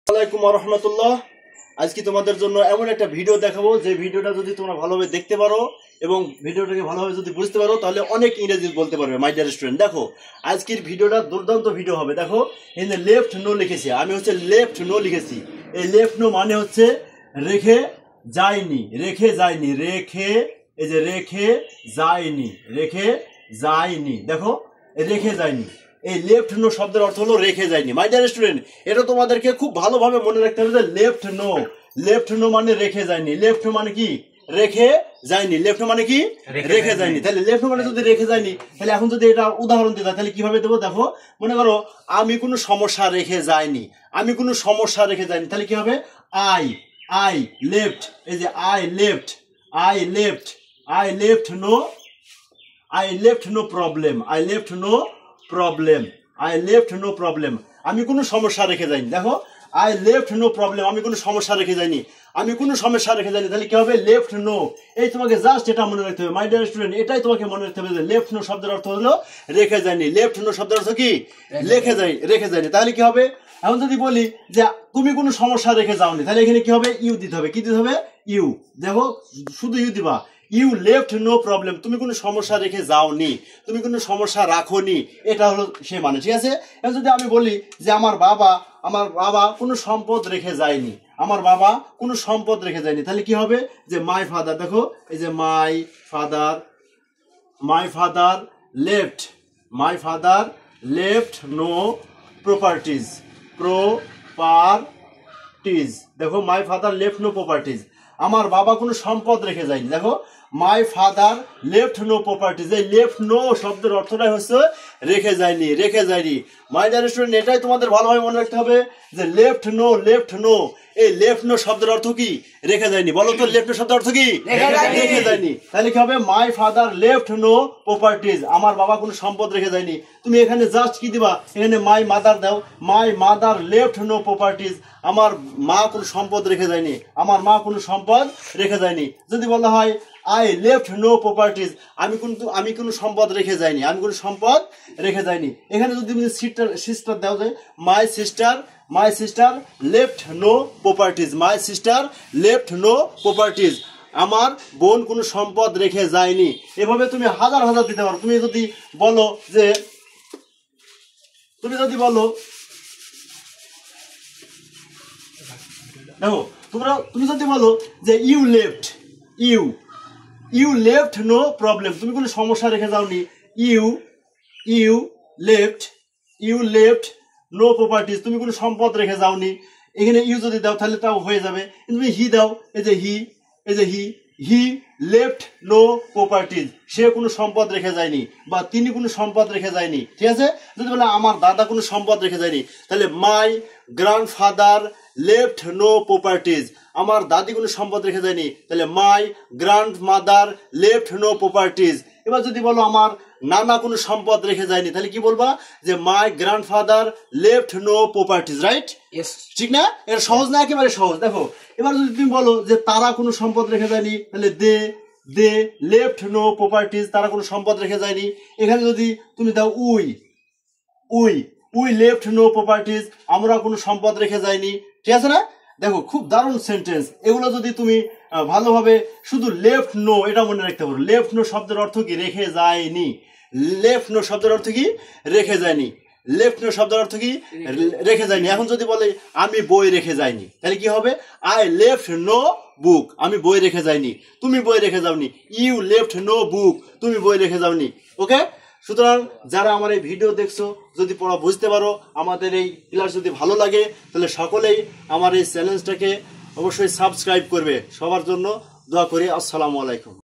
আসসালামু আলাইকুম রাহমাতুল্লাহ। আজকে তোমাদের জন্য এমন একটা ভিডিও দেখাবো যে ভিডিওটা যদি তোমরা ভালোভাবে দেখতে পারো এবং ভিডিওটাকে ভালোভাবে যদি বুঝতে পারো তাহলে অনেক ইংরেজি বলতে পারবে। মাই ডিয়ার স্টুডেন্ট, দেখো আজকের ভিডিওটা দুর্দান্ত ভিডিও হবে। দেখো এখানে লেফট নো লিখেছি, আমি হচ্ছে লেফট নো লিখেছি। এই লেফট নো মানে হচ্ছে রেখে যায়নি, রেখে যায়নি, রেখে এই যে রেখে যায়নি, রেখে যায়নি। দেখো রেখে যায়নি, এই লেফট নো শব্দের অর্থ হলো রেখে যায়নি। মাই ডিয়ার স্টুডেন্ট, এটা তোমাদেরকে খুব ভালোভাবে মনে রাখতে হবে যে লেফট নো, লেফট নো মানে রেখে যায়নি। লেফট নো মানে কি? রেখে যায়নি। লেফট নো মানে কি? রেখে যায়নি। তাহলে লেফট নো মানে যদি রেখে যায়নি, তাহলে এখন যদি এটা উদাহরণ দিতে তাহলে কিভাবে দেবো? দেখো মনে করো আমি কোনো সমস্যা রেখে যাইনি, আমি কোনো সমস্যা রেখে যাইনি, তাহলে কি হবে? আই লেফট, এই যে I left, I left, I left no, I left no problem, I left no problem, I left no problem. আমি কোনো সমস্যা রেখে যাইনি। দেখো আই লেফট নো প্রবলেম, আমি কোনো সমস্যা রেখে যাইনি, আমি কোনো সমস্যা রেখে যাইনি। তাহলে কি হবে? Left no. এই তোমাকে জাস্ট এটা মনে রাখতে হবে মাই ডিয়ার স্টুডেন্ট, এটাই তোমাকে মনে রাখতে হবে যে লেফট নো শব্দের অর্থ হলো রেখে যায়নি। লেফট নো শব্দের অর্থ কি? রেখে যায়নি। তাহলে কি হবে? এখন যদি বলি যে তুমি কোনো সমস্যা রেখে যাওনি, তাহলে এখানে কি হবে? ইউ দিতে হবে। কি দিতে হবে? ইউ। দেখো শুধু ইউ দিবা। ইউ লেফট নো প্রবলেম, তুমি কোনো সমস্যা রেখে যাওনি, তুমি কোনো সমস্যা রাখোনি, এটা হলো সে মানে। ঠিক আছে? এখন যদি আমি বলি যে আমার বাবা কোনো সম্পদ রেখে যায়নি, আমার বাবা কোনো সম্পদ রেখে যায়নি, তাহলে কি হবে? যে মাই ফাদার, দেখো এই যে my father left, my father left no properties, দেখো my father left no properties, আমার বাবা কোনো সম্পদ রেখে যায়নি। দেখো my father left no properties, এই লেফট নো শব্দের অর্থটাই হচ্ছে রেখে যায়নি, রেখে যায়নি। মাই ডিয়ার স্টুডেন্ট, এটাই তোমাদের ভালোভাবে মনে রাখতে হবে যে লেফট নো, লেফট নো, এই লেফট নো শব্দের অর্থ কি? রেখে যায়নি। বলো তো লেফট নো শব্দের অর্থ কি? রেখে যায়নি। তাহলে কি হবে? My father left no properties, আমার বাবা কোনো সম্পদ রেখে যায়নি। তুমি এখানে জাস্ট কি দিবা? এখানে মাই মাদার দাও, my mother left no properties, আমার মা কোনো সম্পদ রেখে যায়নি, আমার মা কোনো সম্পদ রেখে যায়নি। যদি বলা হয় আই লেফট নো প্রপার্টিজ, আমি কোনো সম্পদ রেখে যাইনি, আমি কোনো সম্পদ রেখে যাইনি। এখানে যদি তুমি সিস্টার দাও যায় my sister left no properties, my sister left no properties, আমার বোন কোনো সম্পদ রেখে যায়নি। এভাবে তুমি হাজার হাজার দিতে পারো। তুমি যদি বলো দেখো তুমি যদি বলো যে ইউ লেফট নো প্রবলেম, তুমি কোনো সমস্যা রেখে যাওনি। ইউ লেফট নো প্রপার্টিজ, তুমি কোনো সম্পদ রেখে যাওনি। এখানে ইউ যদি দাও তাহলে তাও হয়ে যাবে। তুমি হি দাও, এই যে হি লেফট নো প্রপার্টিজ, সে কোনো সম্পদ রেখে যায়নি বা তিনি কোনো সম্পদ রেখে যায়নি। ঠিক আছে? যদি বলে আমার দাদা কোনো সম্পদ রেখে যায়নি, তাহলে my grandfather left no properties, আমার দাদি কোনো সম্পদ রেখে যায়নি, তাহলে my grandmother left no properties. এবার যদি বলো আমার নানা কোনো সম্পদ রেখে যায়নি, তাহলে কি বলবা? যে my grandfather left no properties. Right? ঠিক না? এটা সহজ না? একেবারে সহজ। দেখো এবার যদি তুমি বলো যে তারা কোনো সম্পদ রেখে যায়নি, তাহলে দে লেফট নো প্রপার্টিজ, তারা কোনো সম্পদ রেখে যায়নি। এখানে যদি তুমি দাও উই লেফট নো প্রপার্টিজ, আমরা কোনো সম্পদ রেখে যায়নি। ঠিক আছে না? দেখো খুব দারুণ সেন্টেন্স। এগুলো যদি তুমি ভালোভাবে শুধু লেফট নো এটা মনে রাখতে পারো। লেফট নো শব্দের অর্থ কি? রেখে যায়নি। লেফট নো শব্দের অর্থ কি? রেখে যায়নি। লেফট নো শব্দের অর্থ কি? রেখে যায়নি। এখন যদি বলে আমি বই রেখে যাইনি, তাহলে কি হবে? আই লেফট নো বুক, আমি বই রেখে যাইনি, তুমি বই রেখে যাওনি। ইউ লেফট নো বুক, তুমি বই রেখে যাওনি। ওকে? সুতরাং যারা আমার এই ভিডিও দেখছো, যদি পড়া বুঝতে পারো, আমাদের এই ক্লাস যদি ভালো লাগে, তাহলে সকলেই আমার এই চ্যানেলটাকে অবশ্যই সাবস্ক্রাইব করবে। সবার জন্য দোয়া করি। আসসালামু আলাইকুম।